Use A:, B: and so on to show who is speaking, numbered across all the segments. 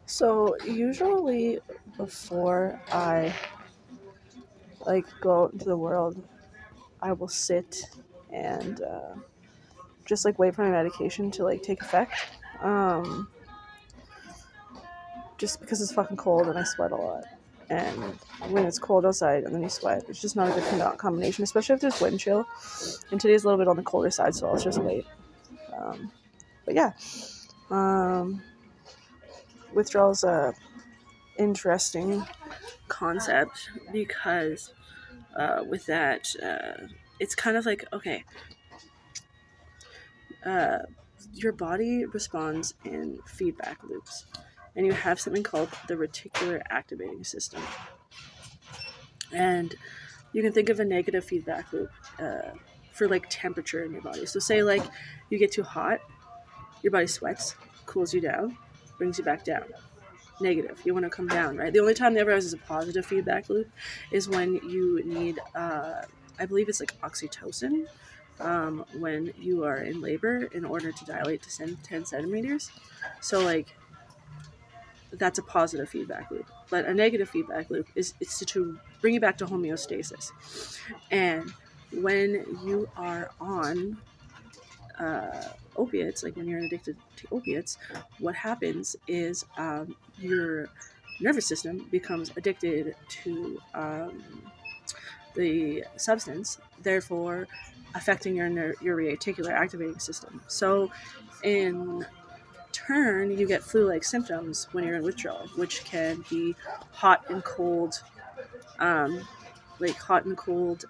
A: So usually before I go out into the world, I will sit and just wait for my medication to take effect. Um, just because it's fucking cold and I sweat a lot. And when it's cold outside and then you sweat, it's just not a good combination, especially if there's wind chill. And today's a little bit on the colder side, so I'll just wait. Um, but yeah, um, withdrawal's a interesting concept because with that, it's kind of like, okay, uh, your body responds in feedback loops, and you have something called the reticular activating system. And you can think of a negative feedback loop for temperature in your body. So say you get too hot, your body sweats, cools you down, brings you back down. Negative, you want to come down, right? The only time there ever is a positive feedback loop is when you need I believe it's oxytocin, when you are in labor in order to dilate to 10 centimeters. So that's a positive feedback loop. But a negative feedback loop is to bring you back to homeostasis. And when you are on opiates, when you're addicted to opiates, what happens is your nervous system becomes addicted to the substance, therefore affecting your reticular activating system. So, in turn, you get flu-like symptoms when you're in withdrawal, which can be hot and cold, um, hot and cold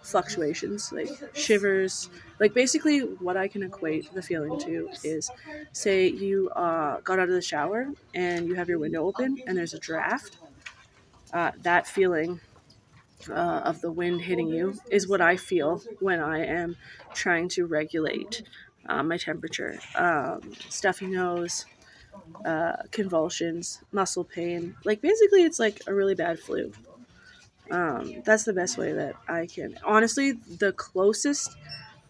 A: fluctuations, like shivers. Basically, what I can equate the feeling to is, say you got out of the shower and you have your window open and there's a draft. That feeling of the wind hitting you is what I feel when I am trying to regulate my temperature. Stuffy nose, convulsions, muscle pain. Basically, it's like a really bad flu. That's the best way that I can. Honestly, the closest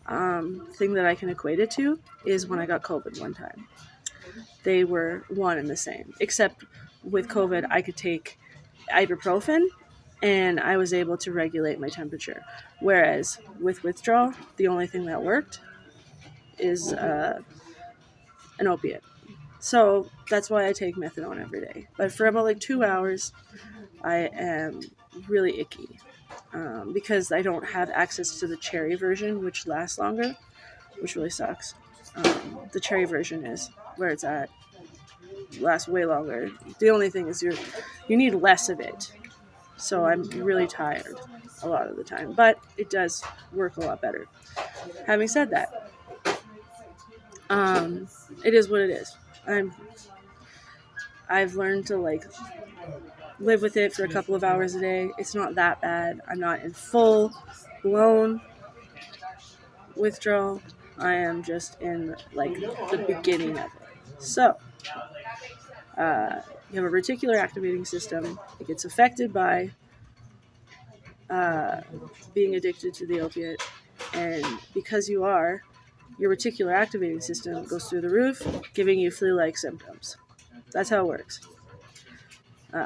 A: thing that I can equate it to is when I got COVID one time. They were one and the same, except with COVID, I could take ibuprofen and I was able to regulate my temperature. Whereas with withdrawal, the only thing that worked is an opiate. So that's why I take methadone every day. But for about 2 hours, I am really icky because I don't have access to the cherry version, which lasts longer, which really sucks. The cherry version is where it's at, lasts way longer. The only thing is you need less of it. So I'm really tired a lot of the time, but it does work a lot better. Having said that, um, it is what it is. I've learned to live with it for a couple of hours a day. It's not that bad. I'm not in full blown withdrawal. I am just in the beginning of it. So you have a reticular activating system. It gets affected by uh, being addicted to the opiate, and because you are, your reticular activating system goes through the roof, giving you flu-like symptoms. That's how it works.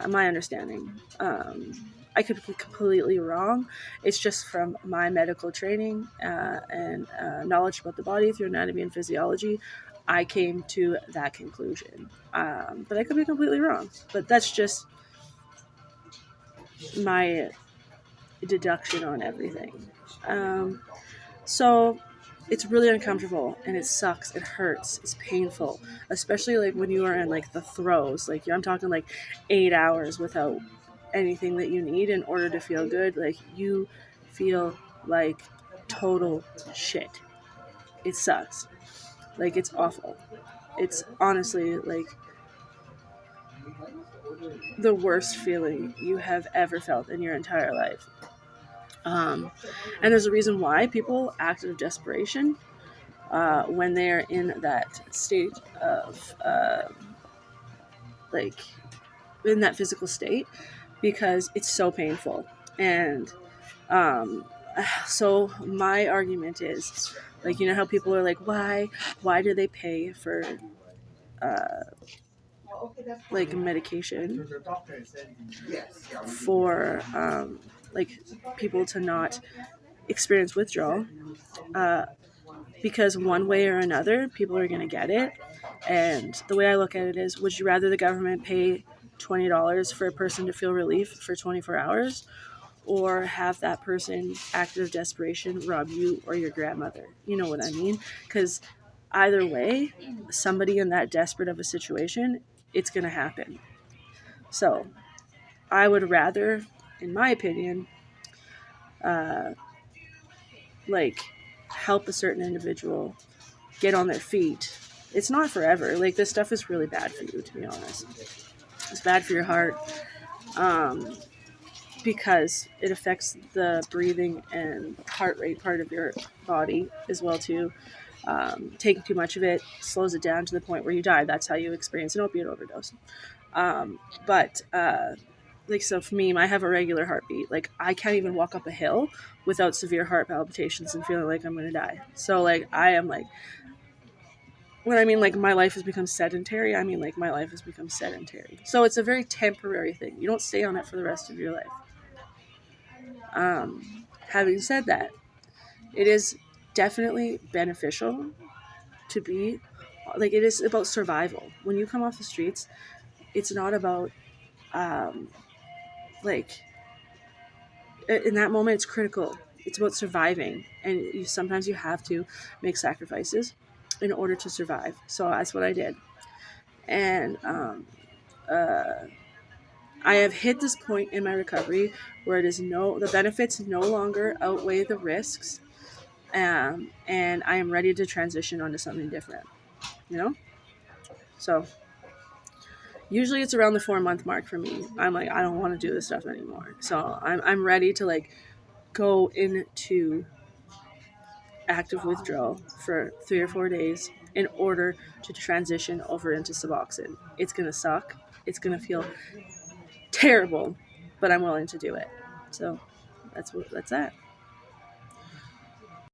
A: My understanding. I could be completely wrong. It's just from my medical training and knowledge about the body through anatomy and physiology, I came to that conclusion. But I could be completely wrong. But that's just my deduction on everything. So it's really uncomfortable and it sucks. It hurts. It's painful, especially when you are in the throes. I'm talking 8 hours without anything that you need in order to feel good. You feel like total shit. It sucks. It's awful. It's honestly the worst feeling you have ever felt in your entire life. And there's a reason why people act out of desperation when they're in that state of like in that physical state, because it's so painful. And um, so my argument is, how people are why do they pay for like medication for like people to not experience withdrawal, because one way or another people are going to get it. And the way I look at it is, would you rather the government pay $20 for a person to feel relief for 24 hours, or have that person, act of desperation, rob you or your grandmother? You know what I mean? Because either way, somebody in that desperate of a situation, it's going to happen. So I would rather, in my opinion, like help a certain individual get on their feet. It's not forever. Like, this stuff is really bad for you, to be honest. It's bad for your heart, because it affects the breathing and heart rate part of your body as well too. Taking too much of it slows it down to the point where you die. That's how you experience an opiate overdose. Like, so for me, I have a regular heartbeat. Like, I can't even walk up a hill without severe heart palpitations and feeling like I'm going to die. So, like, I am like, when I mean like my life has become sedentary, I mean like my life has become sedentary. So it's a very temporary thing. You don't stay on it for the rest of your life. Having said that, it is definitely beneficial to be, like, it is about survival. When you come off the streets, it's not about, like, in that moment, it's critical. It's about surviving. And sometimes you have to make sacrifices in order to survive. So that's what I did. And I have hit this point in my recovery where the benefits no longer outweigh the risks, and I am ready to transition onto something different, you know? So usually it's around the 4-month mark for me. I'm like, I don't want to do this stuff anymore. So I'm ready to, like, go into active withdrawal for 3 or 4 days in order to transition over into Suboxone. It's going to suck. It's going to feel terrible, but I'm willing to do it. So that's that.